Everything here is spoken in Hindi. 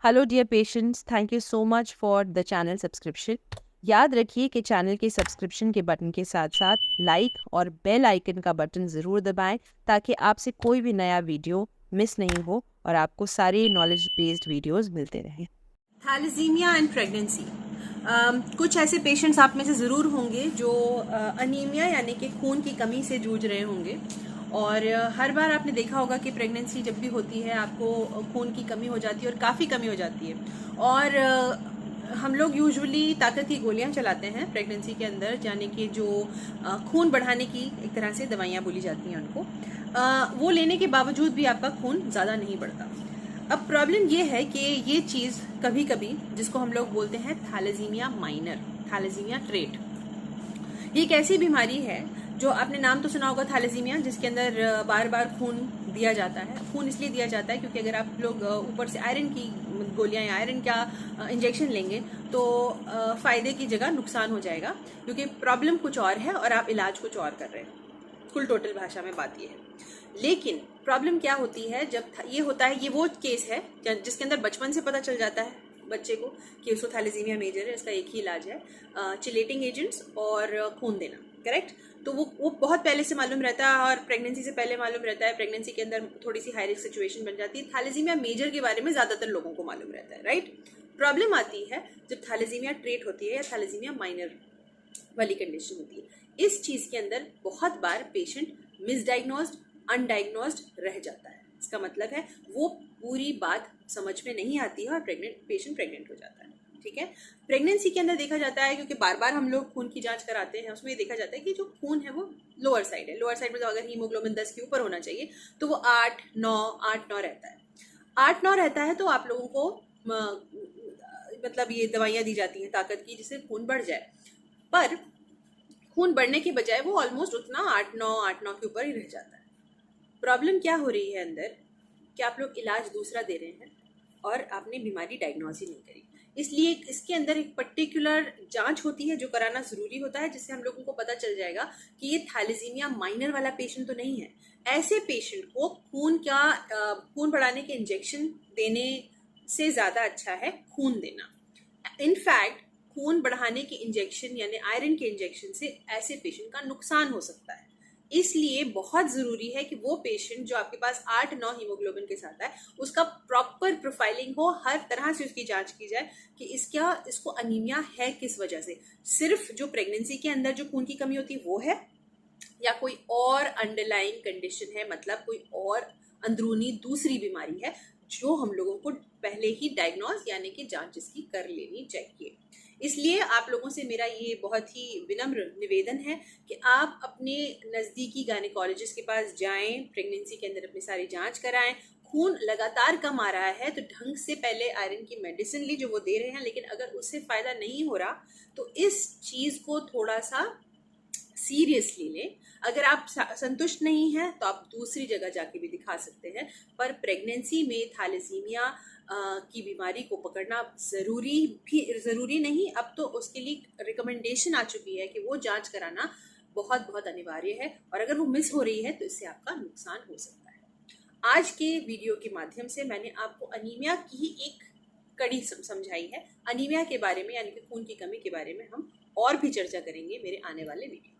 Hello dear patients, thank you so much for the channel subscription. याद रखिए कि चैनल के सब्सक्रिप्शन के बटन के साथ साथ लाइक और बेल आइकन का बटन ज़रूर दबाएं ताकि आपसे कोई भी नया वीडियो मिस नहीं हो और आपको सारे नॉलेज बेस्ड वीडियोस मिलते रहें। Thalassaemia and pregnancy. कुछ ऐसे पेशेंट्स आप में से ज़रूर होंगे जो अनीमिया यानी कि खून की कमी से जूझ रहे होंगे। और हर बार आपने देखा होगा कि प्रेगनेंसी जब भी होती है आपको खून की कमी हो जाती है और काफ़ी कमी हो जाती है। और हम लोग यूजुअली ताकत की गोलियां चलाते हैं प्रेगनेंसी के अंदर, यानी कि जो खून बढ़ाने की एक तरह से दवाइयाँ बोली जाती हैं उनको। वो लेने के बावजूद भी आपका खून ज़्यादा नहीं बढ़ता। अब प्रॉब्लम ये है कि ये चीज़ कभी कभी, जिसको हम लोग बोलते हैं थैलेसीमिया माइनर, थैलेसीमिया ट्रेट, ये एक ऐसी बीमारी है जो आपने नाम तो सुना होगा थैलेसीमिया, जिसके अंदर बार बार खून दिया जाता है। खून इसलिए दिया जाता है क्योंकि अगर आप लोग ऊपर से आयरन की गोलियां या आयरन का इंजेक्शन लेंगे तो फ़ायदे की जगह नुकसान हो जाएगा, क्योंकि प्रॉब्लम कुछ और है और आप इलाज कुछ और कर रहे हैं। कुल टोटल भाषा में बात ये है। लेकिन प्रॉब्लम क्या होती है जब ये होता है, ये वो केस है जिसके अंदर बचपन से पता चल जाता है बच्चे को कि उसको थैलेसीमिया मेजर है। इसका एक ही इलाज है, चिलेटिंग एजेंट्स और खून देना। करेक्ट। तो वो बहुत पहले से मालूम रहता है और प्रेगनेंसी से पहले मालूम रहता है। प्रेगनेंसी के अंदर थोड़ी सी हाई रिस्क सिचुएशन बन जाती है। थैलेसीमिया मेजर के बारे में ज़्यादातर लोगों को मालूम रहता है, राइट। प्रॉब्लम आती है जब थैलेसीमिया ट्रेट होती है या थैलेसीमिया माइनर वाली कंडीशन होती है। इस चीज़ के अंदर बहुत बार पेशेंट मिसडाइग्नोज्ड, अनडाइग्नोज्ड रह जाता है। इसका मतलब है वो पूरी बात समझ में नहीं आती है और पेशेंट प्रेग्नेंट हो जाता है। ठीक है। प्रेगनेंसी के अंदर देखा जाता है, क्योंकि बार बार हम लोग खून की जांच कराते हैं, उसमें देखा जाता है कि जो खून है वो लोअर साइड है। लोअर साइड में तो अगर हीमोग्लोबिन 10 के ऊपर होना चाहिए तो वो 8-9 रहता है। 8-9 रहता है तो आप लोगों को मतलब ये दवाइयाँ दी जाती हैं ताकत की, जिससे खून बढ़ जाए। पर खून बढ़ने के बजाय वो ऑलमोस्ट उतना 8-9 के ऊपर ही रह जाता है। प्रॉब्लम क्या हो रही है अंदर कि आप लोग इलाज दूसरा दे रहे हैं और आपने बीमारी डायग्नोज ही नहीं करी। इसलिए इसके अंदर एक पर्टिकुलर जांच होती है जो कराना ज़रूरी होता है, जिससे हम लोगों को पता चल जाएगा कि ये थैलेसीमिया माइनर वाला पेशेंट तो नहीं है। ऐसे पेशेंट को खून बढ़ाने के इंजेक्शन देने से ज़्यादा अच्छा है खून देना। इनफैक्ट खून बढ़ाने के इंजेक्शन यानी आयरन के इंजेक्शन से ऐसे पेशेंट का नुकसान हो सकता है। इसलिए बहुत ज़रूरी है कि वो पेशेंट जो आपके पास 8-9 हीमोग्लोबिन के साथ है, उसका प्रॉपर प्रोफाइलिंग हो, हर तरह से उसकी जांच की जाए कि इसको अनीमिया है किस वजह से। सिर्फ जो प्रेगनेंसी के अंदर जो खून की कमी होती है वो है, या कोई और अंडरलाइंग कंडीशन है, मतलब कोई और अंदरूनी दूसरी बीमारी है जो हम लोगों को पहले ही डायग्नोज यानी कि जांच इसकी कर लेनी चाहिए। इसलिए आप लोगों से मेरा ये बहुत ही विनम्र निवेदन है कि आप अपने नज़दीकी गायनेकोलॉजिस्ट के पास जाएं, प्रेगनेंसी के अंदर अपनी सारी जांच कराएं। खून लगातार कम आ रहा है तो ढंग से पहले आयरन की मेडिसिन ली जो वो दे रहे हैं, लेकिन अगर उससे फ़ायदा नहीं हो रहा तो इस चीज़ को थोड़ा सा सीरियसली लें। अगर आप संतुष्ट नहीं हैं तो आप दूसरी जगह जाके भी दिखा सकते हैं। पर प्रेगनेंसी में थैलेसीमिया की बीमारी को पकड़ना ज़रूरी नहीं, अब तो उसके लिए रिकमेंडेशन आ चुकी है कि वो जांच कराना बहुत बहुत अनिवार्य है, और अगर वो मिस हो रही है तो इससे आपका नुकसान हो सकता है। आज के वीडियो के माध्यम से मैंने आपको अनीमिया की ही एक कड़ी समझाई है। अनीमिया के बारे में यानी कि खून की कमी के बारे में हम और भी चर्चा करेंगे मेरे आने वाले वीडियो।